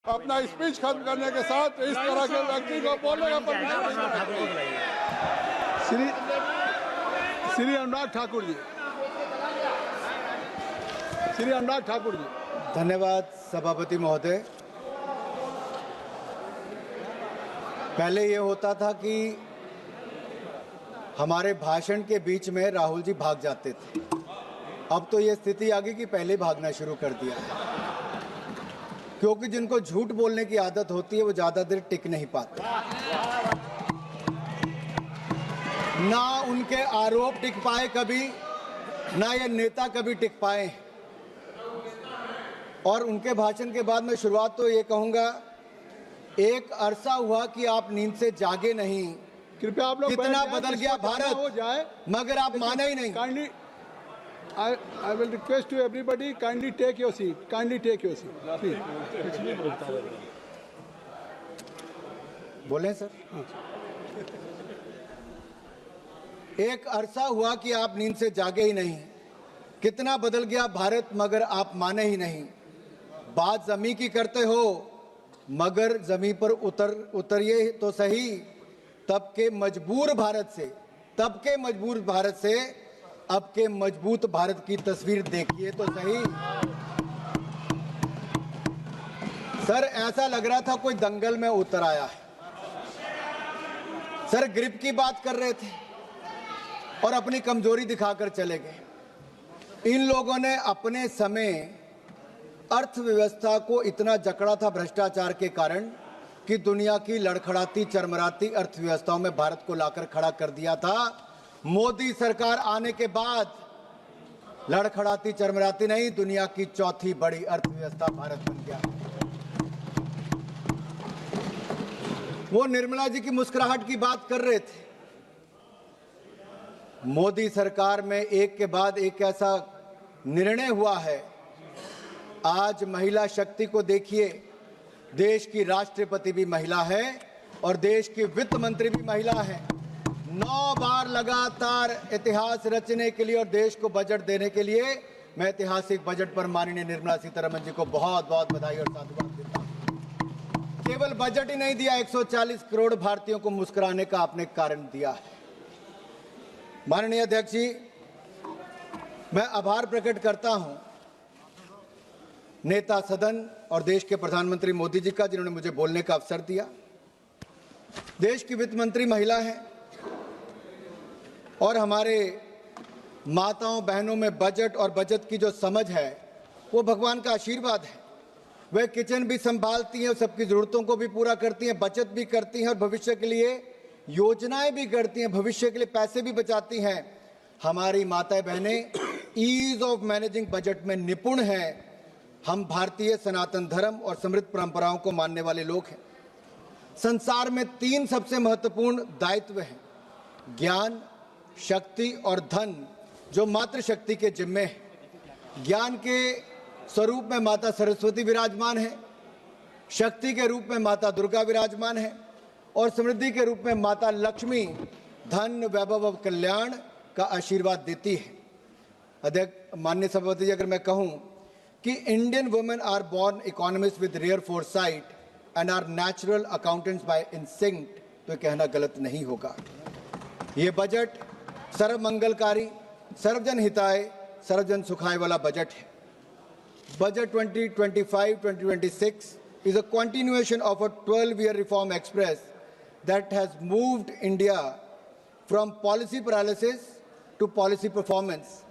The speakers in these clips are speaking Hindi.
अपना स्पीच खत्म करने के साथ इस तरह के व्यक्ति को बोलने का परमिशन नहीं मिलेगा। श्री अनुराग ठाकुर जी, श्री अनुराग ठाकुर जी। धन्यवाद सभापति महोदय। पहले ये होता था कि हमारे भाषण के बीच में राहुल जी भाग जाते थे, अब तो ये स्थिति आ गई कि पहले भागना शुरू कर दिया, क्योंकि जिनको झूठ बोलने की आदत होती है वो ज़्यादा देर टिक नहीं पाते। ना उनके आरोप टिक पाए कभी, ना ये नेता कभी टिक पाए। और उनके भाषण के बाद मैं शुरुआत तो ये कहूँगा, एक अरसा हुआ कि आप नींद से जागे नहीं। कृपया आप लोग कितना बदल गया भारत, हो जाए, मगर आप माने ही नहीं। Kindly I will request to everybody, kindly take your seat. Kindly take your seat, please. बोले सर। एक अरसा हुआ कि आप नींद से जागे ही नहीं। कितना बदल गया भारत, मगर आप माने ही नहीं। बात जमी की करते हो, मगर जमी पर उतरिए तो सही। तब के मजबूर भारत से अब के मजबूत भारत की तस्वीर देखिए तो सही। सर, ऐसा लग रहा था कोई दंगल में उतर आया है। सर, ग्रिप की बात कर रहे थे और अपनी कमजोरी दिखाकर चले गए। इन लोगों ने अपने समय अर्थव्यवस्था को इतना जकड़ा था भ्रष्टाचार के कारण कि दुनिया की लड़खड़ाती चरमराती अर्थव्यवस्थाओं में भारत को लाकर खड़ा कर दिया था। मोदी सरकार आने के बाद लड़खड़ाती चरमराती नहीं, दुनिया की चौथी बड़ी अर्थव्यवस्था भारत बन गया। वो निर्मला जी की मुस्कुराहट की बात कर रहे थे। मोदी सरकार में एक के बाद एक ऐसा निर्णय हुआ है। आज महिला शक्ति को देखिए, देश की राष्ट्रपति भी महिला है और देश की वित्त मंत्री भी महिला है। 9 बार लगातार इतिहास रचने के लिए और देश को बजट देने के लिए मैं ऐतिहासिक बजट पर माननीय निर्मला सीतारमण जी को बहुत बहुत बधाई और साधुवाद देता हूं। केवल बजट ही नहीं दिया, 140 करोड़ भारतीयों को मुस्कुराने का आपने कारण दिया है। माननीय अध्यक्ष जी, मैं आभार प्रकट करता हूं नेता सदन और देश के प्रधानमंत्री मोदी जी का, जिन्होंने मुझे बोलने का अवसर दिया। देश की वित्त मंत्री महिला है और हमारे माताओं बहनों में बजट और बचत की जो समझ है वो भगवान का आशीर्वाद है। वे किचन भी संभालती हैं, सबकी ज़रूरतों को भी पूरा करती हैं, बचत भी करती हैं और भविष्य के लिए योजनाएं भी करती हैं, भविष्य के लिए पैसे भी बचाती हैं। हमारी माताएं बहनें ईज ऑफ मैनेजिंग बजट में निपुण हैं। हम भारतीय सनातन धर्म और समृद्ध परंपराओं को मानने वाले लोग हैं। संसार में 3 सबसे महत्वपूर्ण दायित्व हैं, ज्ञान, शक्ति और धन, जो मातृशक्ति के जिम्मे है। ज्ञान के स्वरूप में माता सरस्वती विराजमान है, शक्ति के रूप में माता दुर्गा विराजमान है और समृद्धि के रूप में माता लक्ष्मी धन, वैभव और कल्याण का आशीर्वाद देती है। अध्यक्ष, माननीय सभापति जी, अगर मैं कहूं कि Indian women are born economist with rare foresight and are natural accountants by instinct, तो कहना गलत नहीं होगा। ये बजट सर्वमंगलकारी, सर्वजन हिताय, सर्वजन सुखाय वाला बजट है। Budget 2025-2026 is a continuation of a 12-year reform express that has moved India from policy paralysis to policy performance,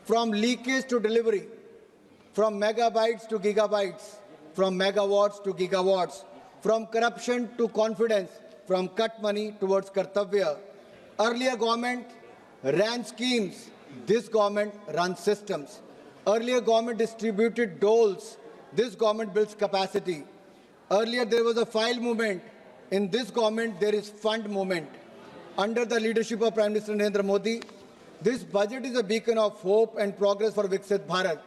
from leakage to delivery, from megabytes to gigabytes, from megawatts to gigawatts, from corruption to confidence, from cut money towards kartavya. Earlier government ran schemes, this government runs systems. Earlier government distributed doles, this government builds capacity. Earlier there was a file movement, in this government there is fund movement. Under the leadership of Prime Minister Narendra Modi, this budget is a beacon of hope and progress for Viksit Bharat.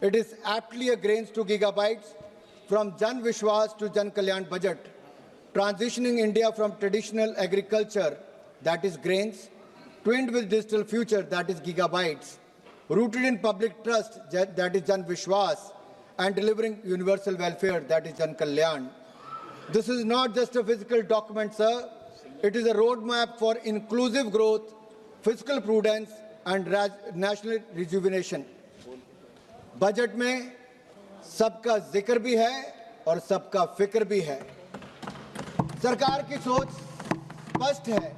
It is aptly a grains to gigabytes, from Jan Vishwas to Jan Kalyan budget, transitioning India from traditional agriculture, that is grains, twinned with digital future, that is gigabytes, rooted in public trust, that is Jan Vishwas, and delivering universal welfare, that is Jan Kalyan. This is not just a physical document, sir. It is a roadmap for inclusive growth, fiscal prudence and national rejuvenation. Budget में सबका जिक्र भी है और सबका फिक्र भी है। सरकार की सोच स्पष्ट है,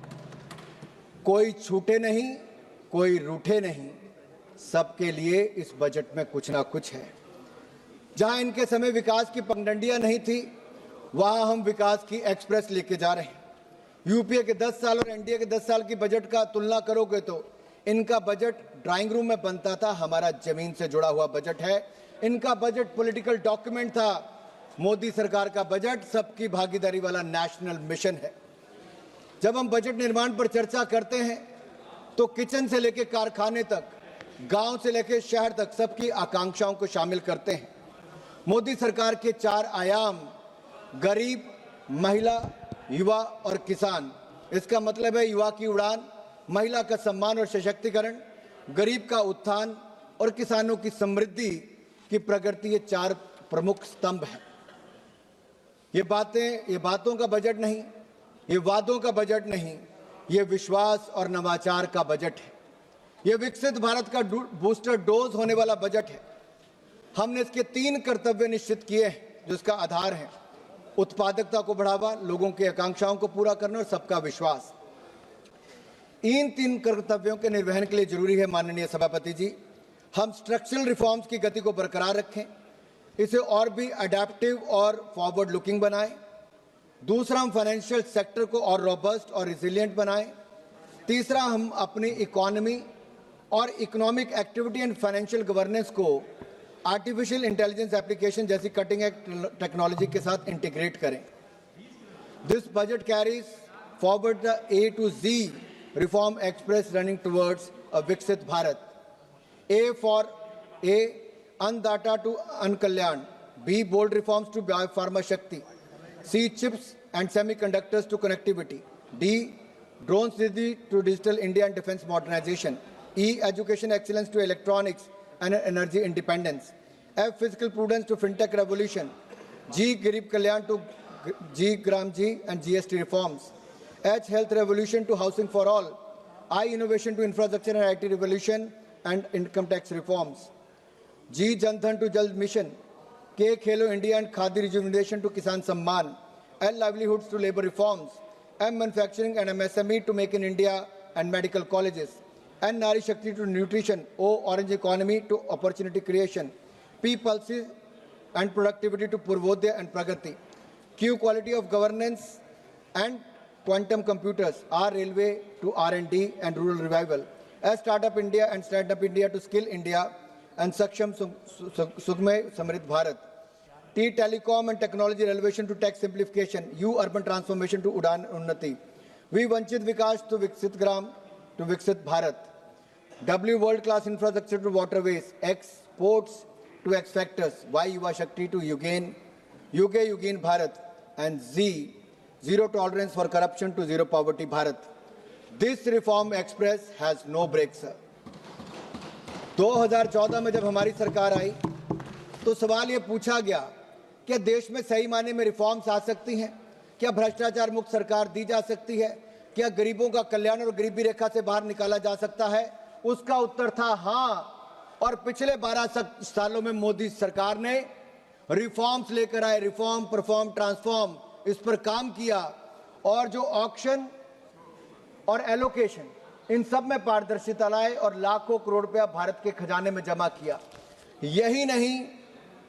कोई छूटे नहीं, कोई रूठे नहीं, सबके लिए इस बजट में कुछ ना कुछ है। जहां इनके समय विकास की पगडंडियां नहीं थी, वहां हम विकास की एक्सप्रेस लेके जा रहे हैं। यूपीए के 10 साल और एनडीए के 10 साल की बजट का तुलना करोगे तो इनका बजट ड्राइंग रूम में बनता था, हमारा जमीन से जुड़ा हुआ बजट है। इनका बजट पॉलिटिकल डॉक्यूमेंट था, मोदी सरकार का बजट सबकी भागीदारी वाला नेशनल मिशन है। जब हम बजट निर्माण पर चर्चा करते हैं तो किचन से लेकर कारखाने तक, गांव से लेकर शहर तक सबकी आकांक्षाओं को शामिल करते हैं। मोदी सरकार के 4 आयाम, गरीब, महिला, युवा और किसान। इसका मतलब है युवा की उड़ान, महिला का सम्मान और सशक्तिकरण, गरीब का उत्थान और किसानों की समृद्धि की प्रगति, ये 4 प्रमुख स्तंभ हैं। ये बातों का बजट नहीं, ये वादों का बजट नहीं, ये विश्वास और नवाचार का बजट है। ये विकसित भारत का बूस्टर डोज होने वाला बजट है। हमने इसके 3 कर्तव्य निश्चित किए हैं जो इसका आधार है। उत्पादकता को बढ़ावा, लोगों की आकांक्षाओं को पूरा करना और सबका विश्वास। इन 3 कर्तव्यों के निर्वहन के लिए जरूरी है माननीय सभापति जी, हम स्ट्रक्चरल रिफॉर्म्स की गति को बरकरार रखें, इसे और भी अडेप्टिव और फॉरवर्ड लुकिंग बनाएं। दूसरा, हम फाइनेंशियल सेक्टर को और रोबस्ट और रिजिलियंट बनाएं। तीसरा, हम अपनी इकोनॉमी और economic activity and financial governance को आर्टिफिशियल इंटेलिजेंस एप्लीकेशन जैसी कटिंग एज टेक्नोलॉजी के साथ इंटीग्रेट करें। This budget carries forward the A to Z reform express running towards a विकसित भारत। A for A, अन्नदाता टू अन्न कल्याण। B, bold reforms to biopharma shakti। C, chips and semiconductors to connectivity। D, drones to digital India and defense modernization। E, education excellence to electronics and energy independence। F, fiscal prudence to fintech revolution। G, Garib Kalyan to G, Gram G and GST reforms। H, health revolution to housing for all। I, innovation to infrastructure and IT revolution and income tax reforms। G, Jan Dhan to Jal mission। K, Khelo India and Khadi rejuvenation to Kisan Samman। L, livelihoods to labor reforms। M, manufacturing and MSME to make in India and medical colleges। N, Nari Shakti to nutrition। O, orange economy to opportunity creation। P, pulses and productivity to Purvodaya and Pragati। Q, quality of governance and quantum computers। R, railway to R&D and rural revival। S, startup India and stand up India to skill India and Saksham Sugme Samrit Bharat। T, telecom and technology relevation to tech simplification। U, urban transformation to Udan Unnati। V, Vanchit Vikas to Viksit Gram to Viksit Bharat। W, world class infrastructure to waterways। X, ports to X factors। Y, Yuva Shakti to Yugain Bharat। And Z, zero tolerance for corruption to zero poverty Bharat। This reform express has no brakes, sir। 2014 में जब हमारी सरकार आई तो सवाल ये पूछा गया क्या देश में सही मायने में रिफॉर्म्स आ सकती हैं, क्या भ्रष्टाचार मुक्त सरकार दी जा सकती है, क्या गरीबों का कल्याण और गरीबी रेखा से बाहर निकाला जा सकता है। उसका उत्तर था हाँ। और पिछले 12 सालों में मोदी सरकार ने रिफॉर्म्स लेकर आए, रिफॉर्म, परफॉर्म, ट्रांसफॉर्म, इस पर काम किया और जो ऑक्शन और एलोकेशन, इन सब में पारदर्शिता लाए और लाखों करोड़ रुपया भारत के खजाने में जमा किया। यही नहीं,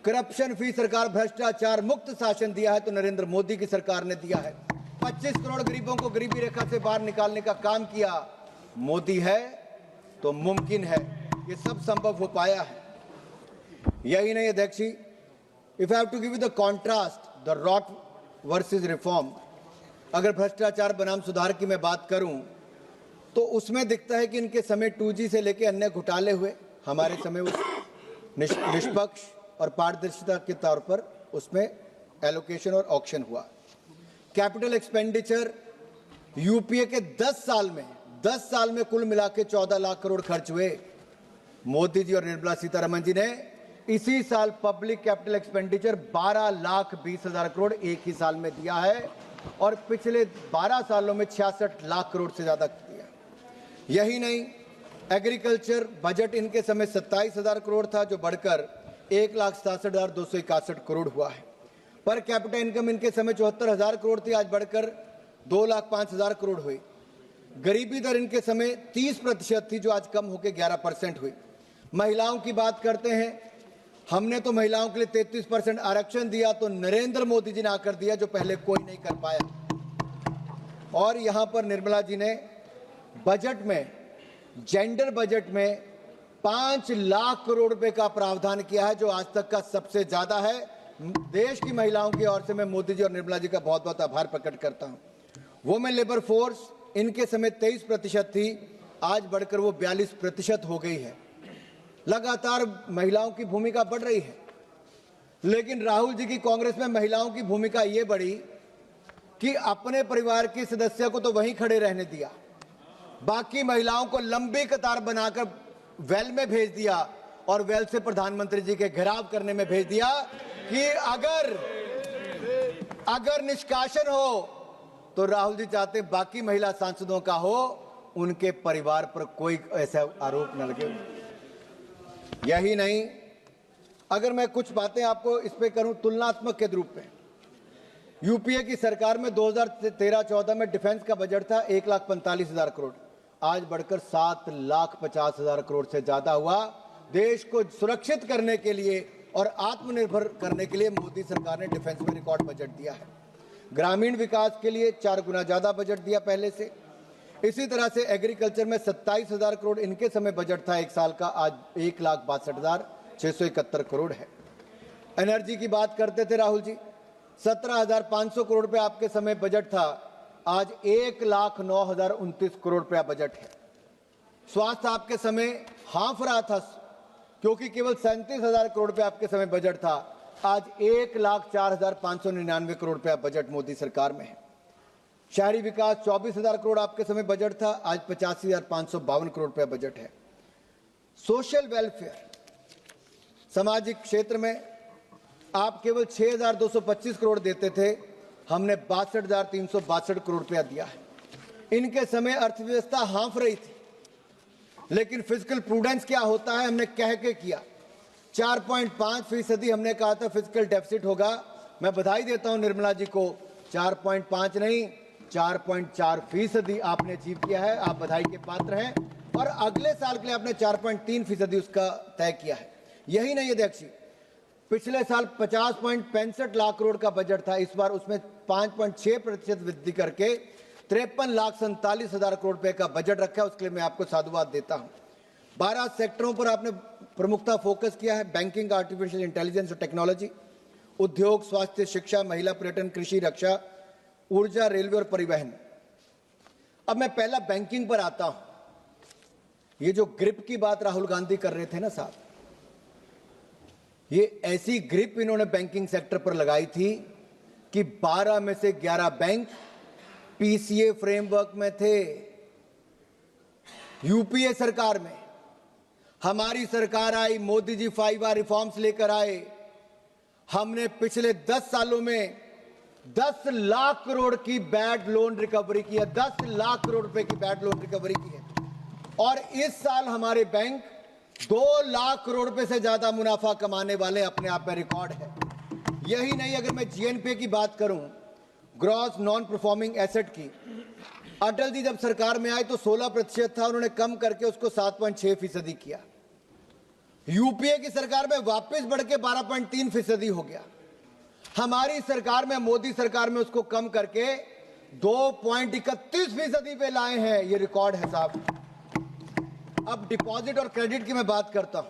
करप्शन फ्री सरकार, भ्रष्टाचार मुक्त शासन दिया है तो नरेंद्र मोदी की सरकार ने दिया है। 25 करोड़ गरीबों को गरीबी रेखा से बाहर निकालने का काम किया। मोदी है तो मुमकिन है, ये सब संभव हो पाया है। यही नहीं अध्यक्ष ji, if I have to give you the contrast, the rot versus reform, अगर भ्रष्टाचार बनाम सुधार की मैं बात करूं तो उसमें दिखता है कि इनके समय 2G से लेकर अन्य घोटाले हुए, हमारे समय उस निष्पक्ष और पारदर्शिता के तौर पर उसमें एलोकेशन और ऑक्शन हुआ। कैपिटल एक्सपेंडिचर यूपीए के 10 साल में कुल मिला के 14 लाख करोड़ खर्च हुए। मोदी जी और निर्मला सीतारमण जी ने इसी साल पब्लिक कैपिटल एक्सपेंडिचर 12,20,000 करोड़ एक ही साल में दिया है और पिछले 12 सालों में 66 लाख करोड़ से ज्यादा दिया। यही नहीं, एग्रीकल्चर बजट इनके समय 27,000 करोड़ था, जो बढ़कर 1,67,261 करोड़ हुआ है। पर कैपिटा इनकम इनके समय 74,000 करोड़ थी, आज बढ़कर 2,05,000 करोड़ हुई। गरीबी दर इनके समय 30% थी, जो आज कम होकर 11% हुई। महिलाओं की बात करते हैं, हमने तो महिलाओं के लिए 33% आरक्षण दिया, तो नरेंद्र मोदी जी ने आकर दिया, जो पहले कोई नहीं कर पाया। और यहां पर निर्मला जी ने बजट में, जेंडर बजट में 5 लाख करोड़ रुपए का प्रावधान किया है, जो आज तक का सबसे ज्यादा है। देश की महिलाओं की ओर से मैं मोदी जी और निर्मला जी का बहुत बहुत आभार प्रकट करता हूं। वुमेन लेबर फोर्स इनके समय 23% थी, आज बढ़कर वो 42% हो गई है। लगातार महिलाओं की भूमिका बढ़ रही है, लेकिन राहुल जी की कांग्रेस में महिलाओं की भूमिका ये बढ़ी कि अपने परिवार के सदस्य को तो वहीं खड़े रहने दिया, बाकी महिलाओं को लंबी कतार बनाकर वेल में भेज दिया और वेल से प्रधानमंत्री जी के घेराव करने में भेज दिया कि अगर निष्कासन हो तो राहुल जी चाहते बाकी महिला सांसदों का हो, उनके परिवार पर कोई ऐसा आरोप न लगे। यही नहीं, अगर मैं कुछ बातें आपको इस पे करूं तुलनात्मक के रूप में, यूपीए की सरकार में 2013-14 में डिफेंस का बजट था 1,45,000 करोड़, आज बढ़कर 7,50,000 करोड़ से ज्यादा हुआ। देश को सुरक्षित करने के लिए और आत्मनिर्भर करने के लिए मोदी सरकार ने डिफेंस में रिकॉर्ड बजट दिया है। ग्रामीण विकास के लिए 4 गुना ज्यादा बजट दिया पहले से। इसी तरह से एग्रीकल्चर में 27,000 करोड़ इनके समय बजट था एक साल का, आज 1,62,671 करोड़ है। एनर्जी की बात करते थे राहुल जी, 17,500 करोड़ रुपए आपके समय बजट था, आज 1,09,029 करोड़ रुपया बजट है। स्वास्थ्य आपके समय हाफ रहा था, क्योंकि केवल 37,000 करोड़ रुपए आपके समय बजट था, आज 1,04,599 करोड़ रुपया बजट मोदी सरकार में है। शहरी विकास 24,000 करोड़ आपके समय बजट था, आज 85,552 करोड़ रुपया बजट है। सोशल वेलफेयर, सामाजिक क्षेत्र में आप केवल 6,225 करोड़ देते थे, हमने 62,362 करोड़ रुपया दिया है। इनके समय अर्थव्यवस्था हाँफ रही थी, लेकिन फिजिकल प्रूडेंस क्या होता है हमने कह के किया। 4.5% हमने कहा था फिजिकल डेफिसिट होगा। मैं बधाई देता हूं निर्मला जी को, 4.5 नहीं 4.4% आपने अचीव किया है, आप बधाई के पात्र हैं। और अगले साल के लिए आपने 4.3% उसका तय किया है। यही नहीं अध्यक्ष जी, पिछले साल 50.65 लाख करोड़ का बजट था, इस बार उसमें 5.6% वृद्धि करके 53,47,000 करोड़ रुपए का बजट रखा है, उसके लिए मैं आपको साधुवाद देता हूं। 12 सेक्टरों पर आपने प्रमुखता फोकस किया है, बैंकिंग, आर्टिफिशियल इंटेलिजेंस और टेक्नोलॉजी, उद्योग, स्वास्थ्य, शिक्षा, महिला, पर्यटन, कृषि, रक्षा, ऊर्जा, रेलवे और परिवहन। अब मैं पहला बैंकिंग पर आता हूं। ये जो ग्रिप की बात राहुल गांधी कर रहे थे ना साहब, ये ऐसी ग्रिप इन्होंने बैंकिंग सेक्टर पर लगाई थी कि 12 में से 11 बैंक पीसीए फ्रेमवर्क में थे। यूपीए सरकार में हमारी सरकार आई, मोदी जी 5R रिफॉर्म्स लेकर आए। हमने पिछले 10 सालों में 10 लाख करोड़ की बैड लोन रिकवरी की है, 10 लाख करोड़ रुपए की बैड लोन रिकवरी की है। और इस साल हमारे बैंक 2 लाख करोड़ रुपए से ज्यादा मुनाफा कमाने वाले, अपने आप में रिकॉर्ड है। यही नहीं, अगर मैं जीएनपी की बात करूं, ग्रॉस नॉन परफॉर्मिंग एसेट की, अटल जी जब सरकार में आए तो 16% था, उन्होंने कम करके उसको 7.6% किया। यूपीए की सरकार में वापस बढ़ के 12.3% हो गया। हमारी सरकार में, मोदी सरकार में उसको कम करके 2.31% पे लाए हैं। ये रिकॉर्ड है साहब। अब डिपॉजिट और क्रेडिट की मैं बात करता हूं।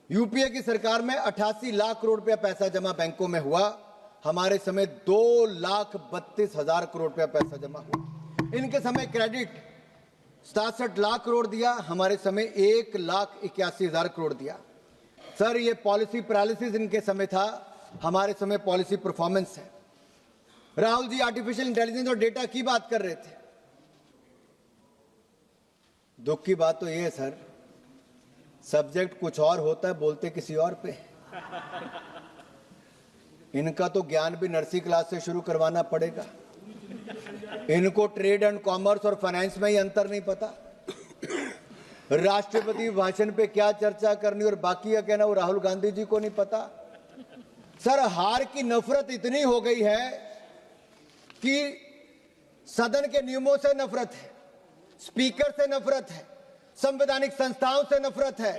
यूपीए की सरकार में 88 लाख करोड़ रुपया पैसा जमा बैंकों में हुआ, हमारे समय 2,32,000 करोड़ रुपया पैसा जमा हुआ। इनके समय क्रेडिट 67 लाख करोड़ दिया, हमारे समय 1,81,000 करोड़ दिया। सर, ये पॉलिसी पैरालिसिस इनके समय था, हमारे समय पॉलिसी परफॉर्मेंस है। राहुल जी आर्टिफिशियल इंटेलिजेंस और डेटा की बात कर रहे थे। दुख की बात तो ये है सर, सब्जेक्ट कुछ और होता है, बोलते किसी और पे। इनका तो ज्ञान भी नर्सरी क्लास से शुरू करवाना पड़ेगा। इनको ट्रेड एंड कॉमर्स और फाइनेंस में ही अंतर नहीं पता। राष्ट्रपति भाषण पे क्या चर्चा करनी और बाकी का कहना वो राहुल गांधी जी को नहीं पता। सर, हार की नफरत इतनी हो गई है कि सदन के नियमों से नफरत है, स्पीकर से नफरत है, संवैधानिक संस्थाओं से नफरत है,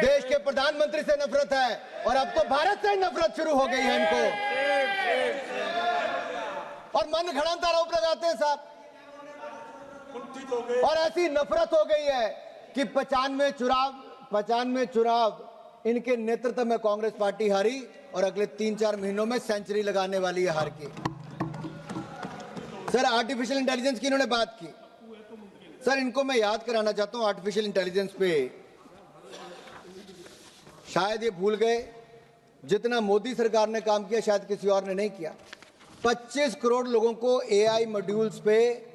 देश के प्रधानमंत्री से नफरत है और अब तो भारत से नफरत शुरू हो गई है इनको। और मन घड़ंत आरोप लगाते हैं साहब। और ऐसी नफरत हो गई है कि 95 चुनाव इनके नेतृत्व में कांग्रेस पार्टी हारी और अगले 3-4 महीनों में सेंचुरी लगाने वाली है हार की। सर, आर्टिफिशियल इंटेलिजेंस की इन्होंने बात की। सर, इनको मैं याद कराना चाहता हूं आर्टिफिशियल इंटेलिजेंस पे। शायद ये भूल गए, जितना मोदी सरकार ने काम किया शायद किसी और ने नहीं किया। 25 करोड़ लोगों को एआई मॉड्यूल्स पे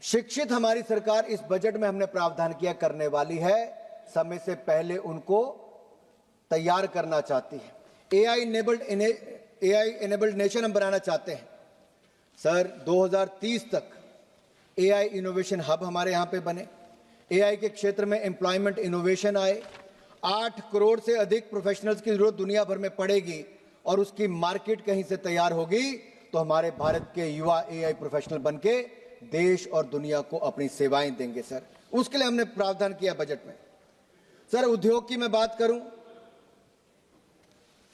शिक्षित हमारी सरकार इस बजट में हमने प्रावधान किया करने वाली है। समय से पहले उनको तैयार करना चाहती है। एआई इनेबल्ड नेशन हम बनाना चाहते हैं। सर, 2030 तक एआई इनोवेशन हब हमारे यहां पे बने। एआई के क्षेत्र में एम्प्लॉयमेंट इनोवेशन आए। 8 करोड़ से अधिक प्रोफेशनल्स की जरूरत दुनिया भर में पड़ेगी और उसकी मार्केट कहीं से तैयार होगी तो हमारे भारत के युवा एआई प्रोफेशनल बनके देश और दुनिया को अपनी सेवाएं देंगे। सर, उसके लिए हमने प्रावधान किया बजट में। सर, उद्योग की मैं बात करूं,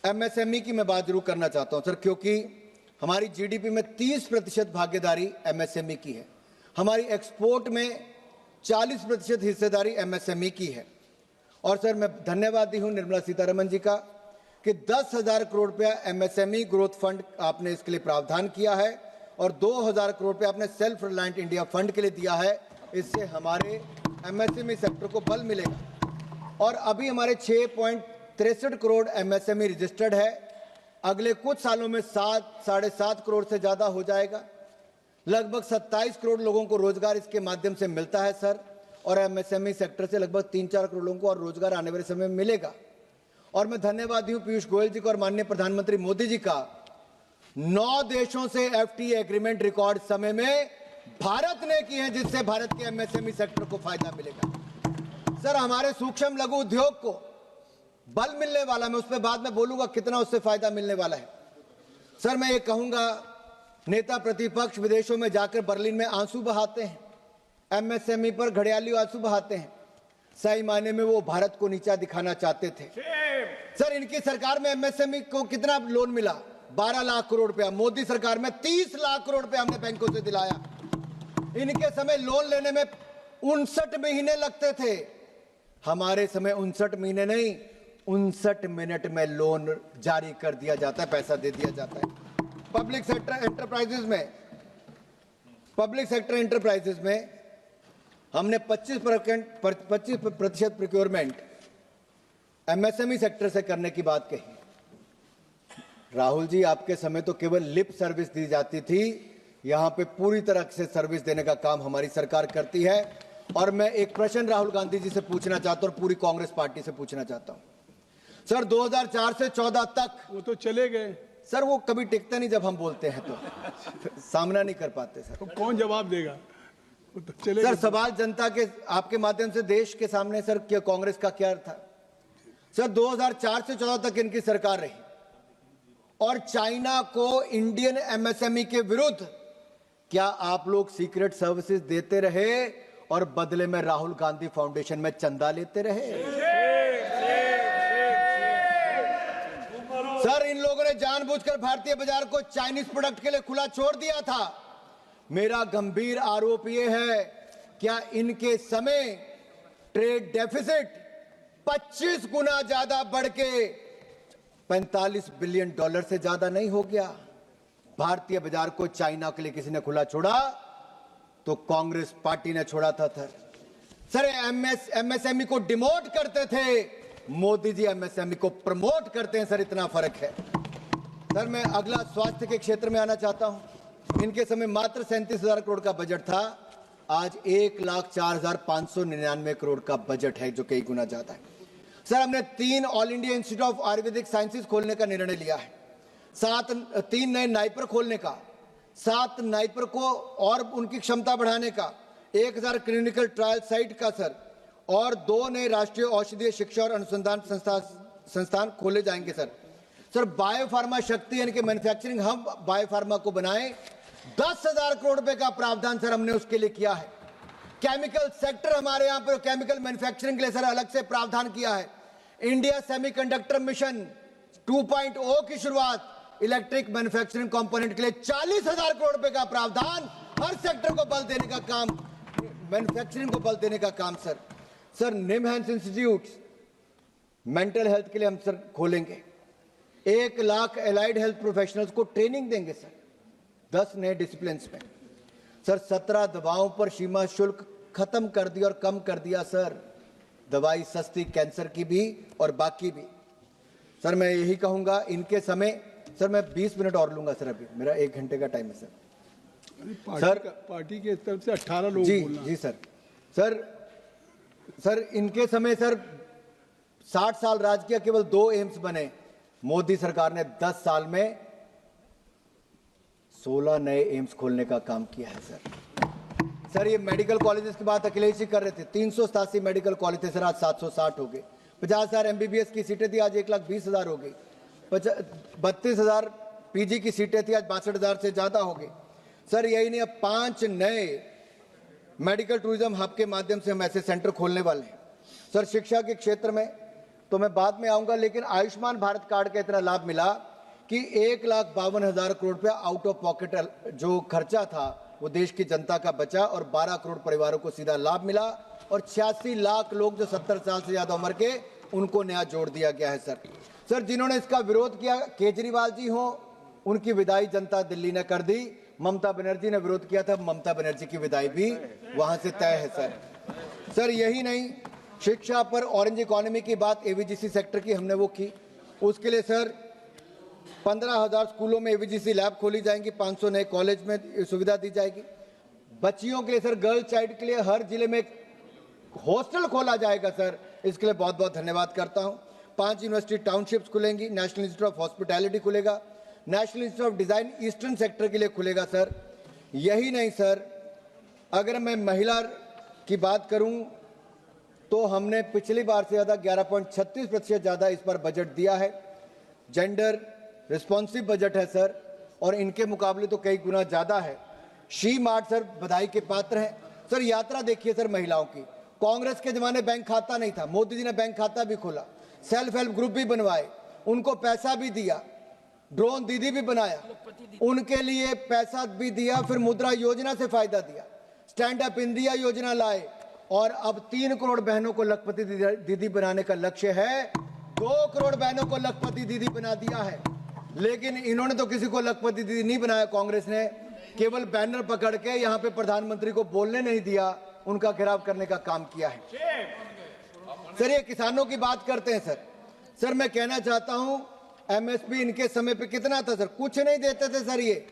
एमएसएमई की मैं बात जरूर करना चाहता हूं सर, क्योंकि हमारी जीडीपी में 30% भागीदारी एमएसएमई की है। हमारी एक्सपोर्ट में 40% हिस्सेदारी एमएसएमई की है। और सर, मैं धन्यवादी हूं निर्मला सीतारमण जी का कि 10,000 करोड़ रुपया एमएसएमई ग्रोथ फंड आपने इसके लिए प्रावधान किया है और 2,000 करोड़ रुपया आपने सेल्फ रिलायंट इंडिया फंड के लिए दिया है। इससे हमारे एमएसएमई सेक्टर को बल मिलेगा। और अभी हमारे 6.63 करोड़ एमएसएमई रजिस्टर्ड है। अगले कुछ सालों में 7-7.5 करोड़ से ज्यादा हो जाएगा। लगभग 27 करोड़ लोगों को रोजगार इसके माध्यम से मिलता है सर। और एमएसएमई सेक्टर से लगभग 3-4 करोड़ लोगों को और रोजगार आने वाले समय में मिलेगा। और मैं धन्यवादी हूं पीयूष गोयल जी का और माननीय प्रधानमंत्री मोदी जी का। 9 देशों से एफटीए एग्रीमेंट रिकॉर्ड समय में भारत ने किए हैं, जिससे भारत के एमएसएमई सेक्टर को फायदा मिलेगा। सर, हमारे सूक्ष्म लघु उद्योग को बल मिलने वाला, मैं उस पर बाद में बोलूंगा कितना उससे फायदा मिलने वाला है। सर, मैं ये कहूंगा, नेता प्रतिपक्ष विदेशों में जाकर बर्लिन में आंसू बहाते हैं, एमएसएमई पर घड़ियाली आंसू बहाते हैं। सही मायने में वो भारत को नीचा दिखाना चाहते थे। सर, इनकी सरकार में एमएसएमई को कितना लोन मिला? 12 लाख करोड़ रुपया। मोदी सरकार में 30 लाख करोड़ रुपया हमने बैंकों से दिलाया। इनके समय लोन लेने में 59 महीने लगते थे। हमारे समय 59 महीने नहीं, 59 मिनट में लोन जारी कर दिया जाता है, पैसा दे दिया जाता है। पब्लिक सेक्टर एंटरप्राइजेज में हमने 25% प्रोक्योरमेंट एमएसएमई सेक्टर से करने की बात कही। राहुल जी, आपके समय तो केवल लिप सर्विस दी जाती थी। यहां पे पूरी तरह से सर्विस देने का काम हमारी सरकार करती है। और मैं एक प्रश्न राहुल गांधी जी से पूछना चाहता हूं और पूरी कांग्रेस पार्टी से पूछना चाहता हूं। सर, 2004 से 14 तक वो तो चले गए सर। वो कभी टिकते नहीं, जब हम बोलते हैं तो सामना नहीं कर पाते सर। तो कौन जवाब देगा? वो तो चले सर, गए। सवाल जनता के आपके माध्यम से देश के सामने सर, क्या कांग्रेस का क्या था? सर, 2004 से 14 तक इनकी सरकार रही और चाइना को इंडियन एमएसएमई के विरुद्ध क्या आप लोग सीक्रेट सर्विसेज देते रहे और बदले में राहुल गांधी फाउंडेशन में चंदा लेते रहे? सर, इन लोगों ने जानबूझकर भारतीय बाजार को चाइनीज प्रोडक्ट के लिए खुला छोड़ दिया था। मेरा गंभीर आरोप यह है, क्या इनके समय ट्रेड डेफिसिट 25 गुना ज्यादा बढ़ के $45 बिलियन से ज्यादा नहीं हो गया? भारतीय बाजार को चाइना के लिए किसी ने खुला छोड़ा तो कांग्रेस पार्टी ने छोड़ा था सर। एमएसएमई को डिमोट करते थे, मोदी जी एमएसएमई को प्रमोट करते हैं सर, इतना फर्क है। सर, मैं अगला स्वास्थ्य के क्षेत्र में आना चाहता हूं। इनके समय मात्र 37,000 करोड़ का बजट था, आज 1,04,599 करोड़ का बजट है, जो कई गुना ज्यादा है। सर हमने 3 all India institute of Ayurvedic sciences खोलने का निर्णय लिया है, 3 नए नाइपर खोलने का, 7 नाइपर को और उनकी क्षमता बढ़ाने का, 1000 क्लिनिकल ट्रायल साइट का सर, और 2 नए राष्ट्रीय औषधीय शिक्षा और अनुसंधान संस्थान खोले जाएंगे सर बायोफार्मा शक्ति यानी कि मैन्युफैक्चरिंग हम बायोफार्मा को बनाएं, 10,000 करोड़ रुपए का प्रावधान सर हमने उसके लिए किया है। केमिकल सेक्टर हमारे यहां पर केमिकल मैन्युफैक्चरिंग के लिए सर अलग से प्रावधान किया है। इंडिया सेमीकंडक्टर मिशन 2.0 की शुरुआत, इलेक्ट्रिक मैन्युफैक्चरिंग कंपोनेंट के लिए 40,000 करोड़ रुपए का प्रावधान, हर सेक्टर को बल देने का काम, मैन्युफैक्चरिंग को बल देने का काम sir NIMHANS institute mental health के लिए हम सर खोलेंगे, 1 लाख एलाइड हेल्थ प्रोफेशनल्स को ट्रेनिंग देंगे सर 10 नए डिसिप्लिन में सर। 17 दवाओं पर सीमा शुल्क खत्म कर दिया और कम कर दिया सर, दवाई सस्ती कैंसर की भी और बाकी भी सर। मैं यही कहूंगा इनके समय सर, मैं 20 मिनट और लूंगा सर, अभी मेरा 1 घंटे का टाइम है सर। पार्टी के तरफ से 18 लोग जी सर इनके समय सर 60 साल राज किया, केवल 2 एम्स बने। मोदी सरकार ने 10 साल में 16 नए एम्स खोलने का काम किया है सर। ये मेडिकल कॉलेजेस की बात अखिलेश जी कर रहे थे, 387 मेडिकल कॉलेज थे सर, आज 760 हो गए। 50,000 MBBS की सीटें थी, आज 1,20,000 हो गई। 32,000 PG की सीटें थी, आज 62,000 से ज्यादा हो गई सर। यही नहीं, अब 5 नए मेडिकल टूरिज्म हब के माध्यम से हम ऐसे सेंटर खोलने वाले हैं सर। शिक्षा के क्षेत्र में तो मैं बाद में आऊंगा, लेकिन आयुष्मान भारत कार्ड का इतना लाभ मिला कि 1,52,000 करोड़ रुपया आउट ऑफ पॉकेट जो खर्चा था वो देश की जनता का बचा और 12 करोड़ परिवारों को सीधा लाभ मिला, और 86 लाख लोग जो 70 साल से ज्यादा उम्र के, उनको नया जोड़ दिया गया है सर। जिन्होंने इसका विरोध किया, केजरीवाल जी हो, उनकी विदाई जनता दिल्ली ने कर दी। ममता बनर्जी ने विरोध किया था, ममता बनर्जी की विदाई भी वहां से तय है सर। यही नहीं, शिक्षा पर ऑरेंज इकोनॉमी की बात, AVGC सेक्टर की हमने वो की, उसके लिए सर 15,000 स्कूलों में AVGC लैब खोली जाएंगी, 500 नए कॉलेज में सुविधा दी जाएगी। बच्चियों के लिए सर, गर्ल चाइल्ड के लिए हर जिले में हॉस्टल खोला जाएगा सर, इसके लिए बहुत बहुत धन्यवाद करता हूं। 5 यूनिवर्सिटी टाउनशिप्स खुलेंगी, नेशनल इंस्टीट्यूट ऑफ हॉस्पिटैलिटी खुलेगा, national institute of design eastern sector के लिए खुलेगा सर। यही नहीं सर, अगर मैं महिला की बात करूं तो हमने पिछली बार से ज्यादा 11.36% ज्यादा इस पर बजट दिया है। जेंडर रिस्पॉन्सिव बजट है सर, और इनके मुकाबले तो कई गुना ज्यादा है। शी मार्ट सर बधाई के पात्र है सर। यात्रा देखिए सर महिलाओं की, कांग्रेस के जमाने बैंक खाता नहीं था, मोदी जी ने बैंक खाता भी खोला, सेल्फ हेल्प ग्रुप भी बनवाए, उनको पैसा भी दिया, ड्रोन दीदी भी बनाया, उनके लिए पैसा भी दिया, फिर मुद्रा योजना से फायदा दिया, स्टैंड अप इंडिया योजना लाए, और अब 3 करोड़ बहनों को लखपति दीदी बनाने का लक्ष्य है। 2 करोड़ बहनों को लखपति दीदी बना दिया है, लेकिन इन्होंने तो किसी को लखपति दीदी नहीं बनाया। कांग्रेस ने केवल बैनर पकड़ के यहाँ पे प्रधानमंत्री को बोलने नहीं दिया, उनका घेराव करने का काम किया है सर। ये किसानों की बात करते हैं सर मैं कहना चाहता हूं, MSP इनके समय पे कितना था सर? कुछ नहीं देते थे सर। ये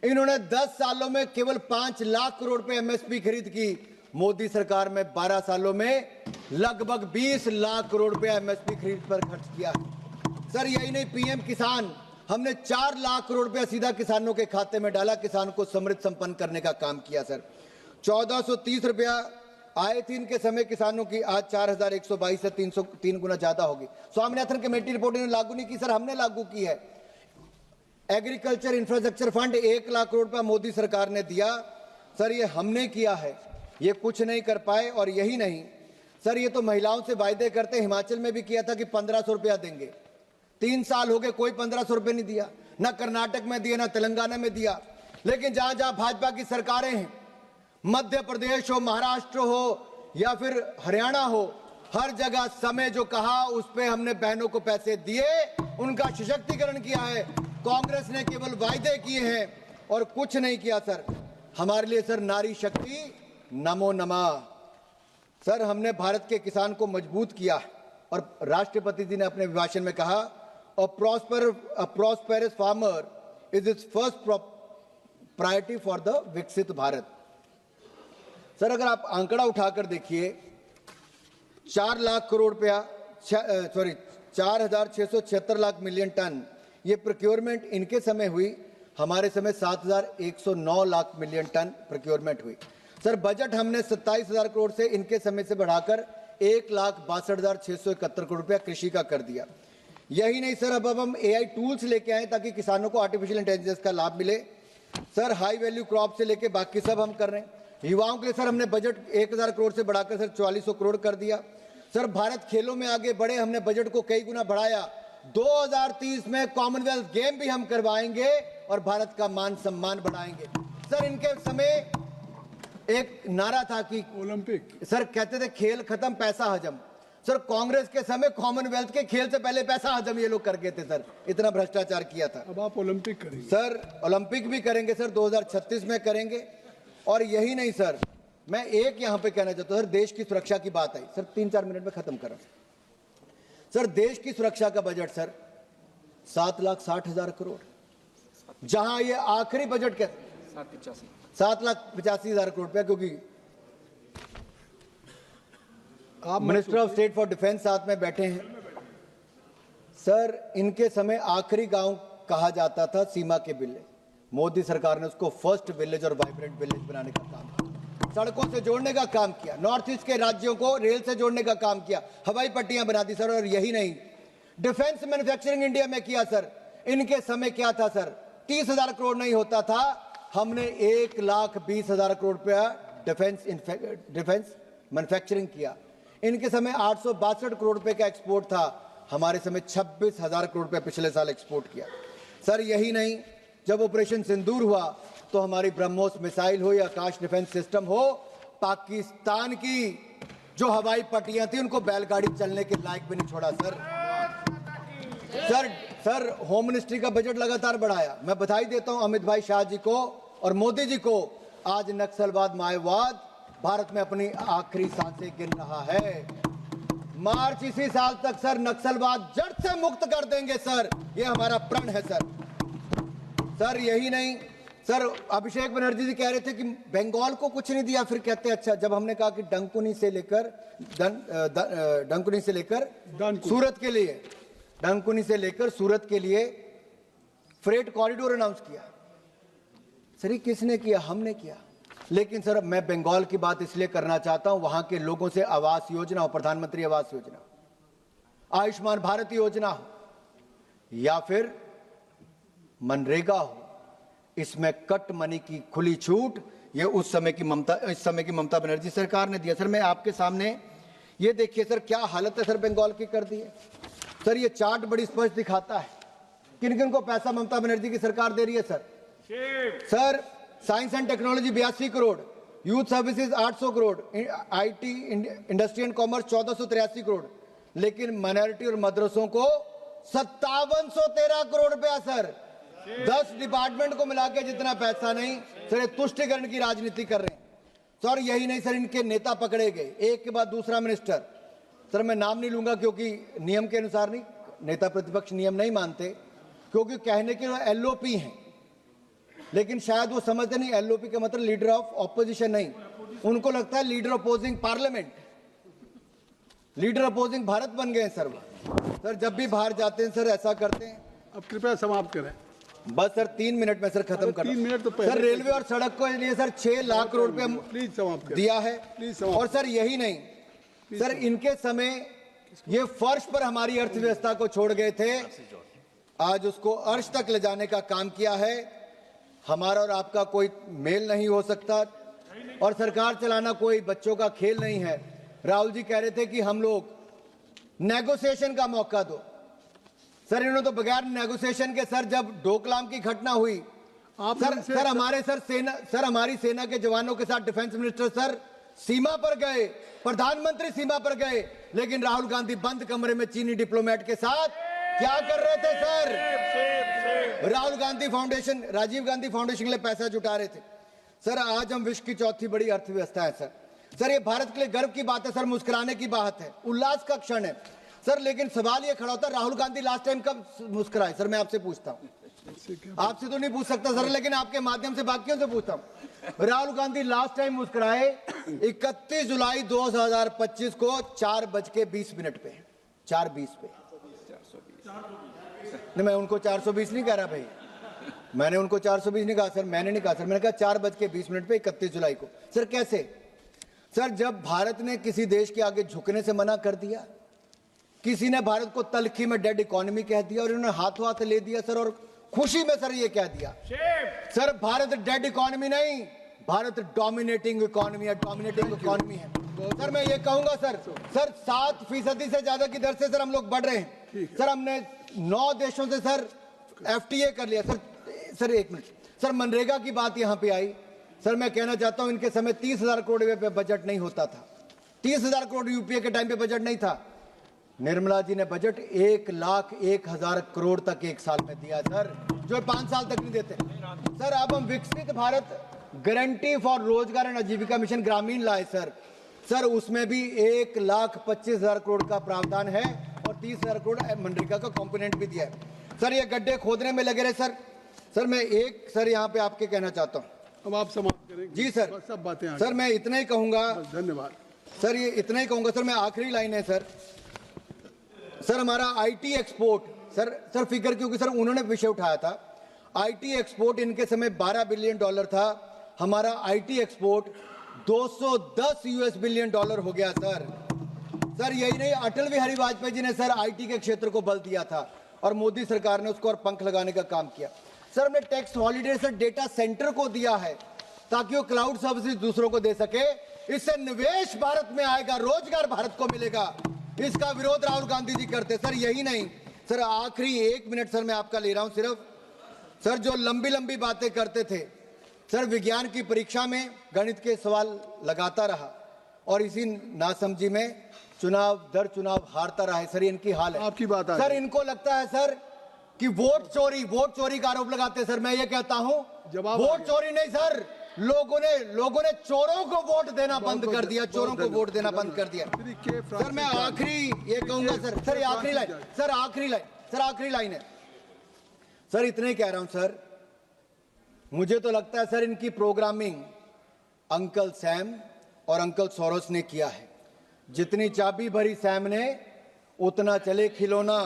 इन्होंने 10 सालों में केवल 5 लाख करोड़ रुपए MSP खरीद की। मोदी सरकार में 12 सालों में लगभग 20 लाख करोड़ रुपए MSP खरीद पर खर्च किया सर। यही नहीं, PM किसान हमने 4 लाख करोड़ रुपया सीधा किसानों के खाते में डाला, किसान को समृद्ध संपन्न करने का काम किया सर। 1430 रुपया आए थी इनके समय किसानों की, आज 4122 से 303 गुना ज्यादा होगी। स्वामीनाथन कमेटी रिपोर्ट इन्होंने लागू नहीं की सर, हमने लागू की है। Agriculture infrastructure fund 1 lakh crore रुपया मोदी सरकार ने दिया सर, ये हमने किया है, ये कुछ नहीं कर पाए। और यही नहीं सर, ये तो महिलाओं से वायदे करते, हिमाचल में भी किया था कि 1500 रुपया देंगे, 3 साल हो गए कोई 1500 रुपये नहीं दिया, ना कर्नाटक में दिया ना तेलंगाना में दिया। लेकिन जहां जहां भाजपा की सरकारें हैं, मध्य प्रदेश हो, महाराष्ट्र हो या फिर हरियाणा हो, हर जगह समय जो कहा उस पे हमने बहनों को पैसे दिए, उनका सशक्तिकरण किया है। कांग्रेस ने केवल वायदे किए हैं और कुछ नहीं किया सर। हमारे लिए सर नारी शक्ति नमो नमः सर, हमने भारत के किसान को मजबूत किया। और राष्ट्रपति जी ने अपने भाषण में कहा, a prosperous farmer is its first priority for the विकसित भारत। सर अगर आप आंकड़ा उठाकर देखिए, 4 लाख करोड़ रुपया 4,676 लाख मिलियन टन, ये प्रोक्योरमेंट इनके समय हुई। हमारे समय 7,109 लाख मिलियन टन प्रोक्योरमेंट हुई। सर बजट हमने 27,000 करोड़ से इनके समय से बढ़ाकर 1,62,671 करोड़ रुपया कृषि का कर दिया। यही नहीं सर, अब हम AI टूल्स लेके आए ताकि किसानों को आर्टिफिशियल इंटेलिजेंस का लाभ मिले। सर हाई वैल्यू क्रॉप से लेके बाकी सब हम कर रहे हैं। युवाओं के लिए सर हमने बजट 1,000 करोड़ से बढ़ाकर सर 4,400 करोड़ कर दिया। सर भारत खेलों में आगे बढ़े, हमने बजट को कई गुना बढ़ाया। 2030 में कॉमनवेल्थ गेम भी हम करवाएंगे और भारत का मान सम्मान बढ़ाएंगे। सर इनके समय एक नारा था कि ओलंपिक, सर कहते थे खेल खत्म पैसा हजम। सर कांग्रेस के समय कॉमनवेल्थ के खेल से पहले पैसा हजम ये लोग कर गए थे सर, इतना भ्रष्टाचार किया था। अब आप ओलंपिक करेंगे सर, ओलंपिक भी करेंगे सर, 2036 में करेंगे। और यही नहीं सर, मैं एक यहां पे कहना चाहता हूं सर, देश की सुरक्षा की बात आई सर, 3-4 मिनट में खत्म कर रहा हूं। सर देश की सुरक्षा का बजट सर 7,60,000 करोड़, जहां ये आखिरी बजट के 7,85,000 करोड़ रुपया, क्योंकि आप minister of state for defence साथ में बैठे हैं। सर इनके समय आखिरी गांव कहा जाता था सीमा के विलेज, मोदी सरकार ने उसको फर्स्ट विलेज और वाइब्रेंट विलेज बनाने का काम किया, सड़कों से जोड़ने का काम किया, नॉर्थ ईस्ट के राज्यों को रेल से जोड़ने का काम किया, हवाई पट्टियां बना दी सर। और यही नहीं, डिफेंस मैन्युफैक्चरिंग इंडिया में किया सर। इनके समय क्या था सर, 30,000 करोड़ नहीं होता था, हमने 1,20,000 करोड़ रुपया डिफेंस मैन्युफैक्चरिंग किया। इनके समय 862 करोड़ रुपए का एक्सपोर्ट था, हमारे समय 26,000 करोड़ रुपए पिछले साल एक्सपोर्ट किया। सर यही नहीं, जब ऑपरेशन सिंदूर हुआ तो हमारी ब्रह्मोस मिसाइल हो या आकाश डिफेंस सिस्टम हो, पाकिस्तान की जो हवाई पट्टियां थी उनको बैलगाड़ी चलने के लायक भी नहीं छोड़ा सर होम मिनिस्ट्री का बजट लगातार बढ़ाया। मैं बधाई देता हूं अमित भाई शाह जी को और मोदी जी को, आज नक्सलवाद माओवाद भारत में अपनी आखिरी सांसें गिन रहा है। मार्च इसी साल तक सर नक्सलवाद जड़ से मुक्त कर देंगे सर, ये हमारा प्रण है सर। सर यही नहीं सर, अभिषेक बनर्जी जी कह रहे थे कि बंगाल को कुछ नहीं दिया, फिर कहते अच्छा, जब हमने कहा कि डंकुनी से लेकर सूरत के लिए, डंकुनी से लेकर सूरत के लिए फ्रेट कॉरिडोर अनाउंस किया। सर ये किसने किया? हमने किया। लेकिन सर मैं बंगाल की बात इसलिए करना चाहता हूं, वहां के लोगों से आवास योजना हो, प्रधानमंत्री आवास योजना, आयुष्मान भारत योजना हो या फिर मनरेगा हो, इसमें कट मनी की खुली छूट ये इस समय की ममता बनर्जी सरकार ने दिया। सर मैं आपके सामने ये देखिए सर, क्या हालत है सर बंगाल की कर दी है। सर ये चार्ट बड़ी स्पष्ट दिखाता है किन किन को पैसा ममता बनर्जी की सरकार दे रही है sir. Sir science and technology 82 crore, youth services 800 crore, IT industry and commerce 1483 crore, लेकिन माइनॉरिटी और मदरसों को 5713 करोड़ रुपया सर। 10 डिपार्टमेंट को मिला के जितना पैसा नहीं सर, ये तुष्टिकरण की राजनीति कर रहे हैं सर। यही नहीं सर, इनके नेता पकड़े गए एक के बाद दूसरा मिनिस्टर। सर मैं नाम नहीं लूंगा क्योंकि नियम के अनुसार नहीं, नेता प्रतिपक्ष नियम नहीं मानते, क्योंकि कहने के LOP हैं, लेकिन शायद वो समझते नहीं LOP का मतलब लीडर ऑफ ऑपोजिशन नहीं, उनको लगता है leader opposing parliament, leader opposing Bharat बन गए सर वो। सर जब भी बाहर जाते हैं सर ऐसा करते हैं। अब कृपया समाप्त करें। बस सर 3 मिनट में सर खत्म कर। 3 मिनट तो पहले सर रेलवे और सड़क को लिए सर 6 लाख करोड़ रुपया प्लीज समाप्त करें। दिया है। प्लीज समाप्त। और सर यही नहीं सर, इनके समय ये फर्श पर हमारी अर्थव्यवस्था को छोड़ गए थे, आज उसको अर्श तक ले जाने का काम किया है। हमारा और आपका कोई मेल नहीं हो सकता और सरकार चलाना कोई बच्चों का खेल नहीं है। राहुल जी कह रहे थे कि हम लोग नेगोशिएशन का मौका दो। सर इन्होंने तो बगैर नेगोशिएशन के सर, जब डोकलाम की घटना हुई सर हमारी सेना के जवानों के साथ डिफेंस मिनिस्टर सर सीमा पर गए, प्रधानमंत्री सीमा पर गए, लेकिन राहुल गांधी बंद कमरे में चीनी डिप्लोमेट के साथ क्या कर रहे थे sir? Rahul Gandhi foundation, Rajiv Gandhi foundation के लिए पैसा जुटा रहे थे। सर आज हम विश्व की चौथी बड़ी अर्थव्यवस्था है सर। सर ये भारत के लिए गर्व की बात है सर, मुस्कुराने की बात है, उल्लास का क्षण है सर। लेकिन सवाल ये खड़ा होता है, राहुल गांधी लास्ट टाइम कब मुस्कुराए? सर मैं आपसे पूछता हूं, आपसे तो नहीं पूछ सकता सर, लेकिन आपके माध्यम से बाकियों से पूछता हूं, राहुल गांधी लास्ट टाइम मुस्कुराए 31 जुलाई 2025 को 4:20 पे। 4:20 पे। नहीं, मैं उनको 420 नहीं कह रहा भाई, मैंने उनको 420 नहीं कहा सर, मैंने नहीं कहा सर, मैंने कहा 4:20 पे 31 जुलाई को। सर कैसे? सर जब भारत ने किसी देश के आगे झुकने से मना कर दिया, किसी ने भारत को तलखी में डेड इकोनॉमी कह दिया और इन्होंने हाथों हाथ ले दिया सर, और खुशी में सर ये कह दिया सर भारत डेड इकोनॉमी नहीं, भारत डोमिनेटिंग इकोनॉमी है, डोमिनेटिंग इकोनॉमी है। सर मैं ये कहूंगा सर 7% से ज्यादा की दर से सर हम लोग बढ़ रहे हैं सर। हमने 9 देशों से सर FTA कर लिया सर। सर एक मिनट सर, मनरेगा की बात यहां पे आई सर, मैं कहना चाहता हूं इनके समय 30,000 करोड़ पे बजट नहीं होता था, 30,000 करोड़ यूपीए के टाइम पे बजट नहीं था। निर्मला जी ने बजट 1,01,000 करोड़ तक एक साल में दिया सर, जो 5 साल तक नहीं देते सर। अब हम विकसित भारत गारंटी फॉर रोजगार एंड आजीविका मिशन ग्रामीण लाए सर, सर उसमें भी 1,25,000 करोड़ का प्रावधान है और 30,000 करोड़ मनरेगा का कंपोनेंट भी दिया है सर। ये गड्ढे खोदने में लगे रहे सर। सर मैं एक सर यहाँ पे आपके कहना चाहता हूँ, अब आप समाप्त करें जी सर, सब बातें सर मैं इतना ही कहूंगा, धन्यवाद सर ये इतना ही कहूंगा सर। मैं आखिरी लाइन है सर, सर हमारा IT एक्सपोर्ट सर फिगर, क्योंकि सर उन्होंने विषय उठाया था, IT एक्सपोर्ट इनके समय $12 बिलियन था, हमारा IT एक्सपोर्ट $210 बिलियन हो गया सर। सर यही नहीं, अटल बिहारी वाजपेयी जी ने सर IT के क्षेत्र को बल दिया था और मोदी सरकार ने उसको और पंख लगाने का काम किया सर। हमने tax holiday sir data centre को दिया है ताकि वो क्लाउड सर्विसेज दूसरों को दे सके, इससे निवेश भारत में आएगा, रोजगार भारत को मिलेगा। इसका विरोध राहुल गांधी जी करते सर। यही नहीं सर, आखिरी 1 मिनट सर मैं आपका ले रहा हूं सिर्फ सर, जो लंबी लंबी बातें करते थे सर, विज्ञान की परीक्षा में गणित के सवाल लगाता रहा और इसी नासमझी में चुनाव दर चुनाव हारता रहा है सर। इनकी हाल है आपकी बात सर। इनको लगता है सर कि वोट चोरी का आरोप लगाते हैं सर। मैं ये कहता हूं वोट चोरी नहीं सर, लोगों ने चोरों को वोट देना बंद कर दिया, चोरों को वोट देना बंद कर दिया सर। मैं आखिरी ये कहूंगा सर, ये आखिरी लाइन सर, आखिरी लाइन है सर, इतने ही कह रहा हूं सर। मुझे तो लगता है सर इनकी प्रोग्रामिंग अंकल सैम और अंकल सोरोस ने किया है। जितनी चाबी भरी सैम ने उतना चले खिलौना।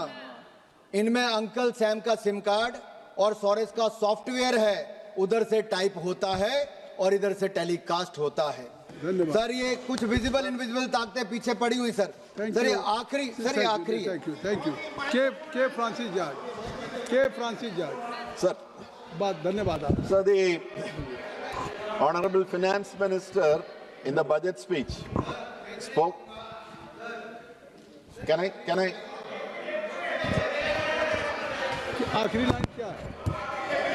इनमें अंकल सैम का सिम कार्ड और सोरेस का सॉफ्टवेयर है, उधर से टाइप होता है और इधर से टेलीकास्ट होता है सर। ये कुछ विजिबल इनविजिबल ताकतें पीछे पड़ी हुई सर। सर ये आखिरी थैंक यू के फ्रांसिस जॉर्ज सर, बात धन्यवाद आप So the Honorable Finance Minister in the budget speech spoke. Can I? आखिरी लाइन क्या है?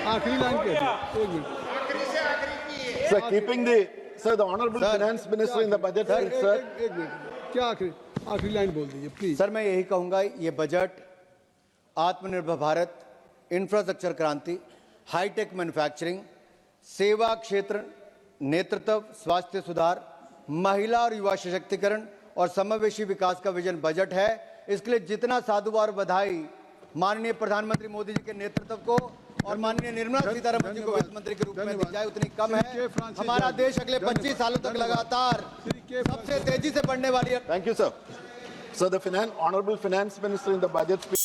आखिरी लाइन क्या है? एक minute Sir, keeping the Honorable Finance Minister in the budget speech, sir. एक मिनट, क्या आखिरी लाइन बोल दीजिए प्लीज सर। मैं यही कहूंगा, ये बजट आत्मनिर्भर भारत, इंफ्रास्ट्रक्चर क्रांति, हाईटेक मैन्युफैक्चरिंग, सेवा क्षेत्र नेतृत्व, स्वास्थ्य सुधार, महिला और युवा सशक्तिकरण और समावेशी विकास का विजन बजट है। इसके लिए जितना साधुवाद और बधाई माननीय प्रधानमंत्री मोदी जी के नेतृत्व को और माननीय निर्मला सीतारमण जी को वित्त मंत्री के रूप में दी जाए उतनी कम है। हमारा देश अगले 25 सालों तक लगातार सबसे तेजी से बढ़ने वाली है। Thank you, sir. So the Honorable Finance Minister in the budget speech.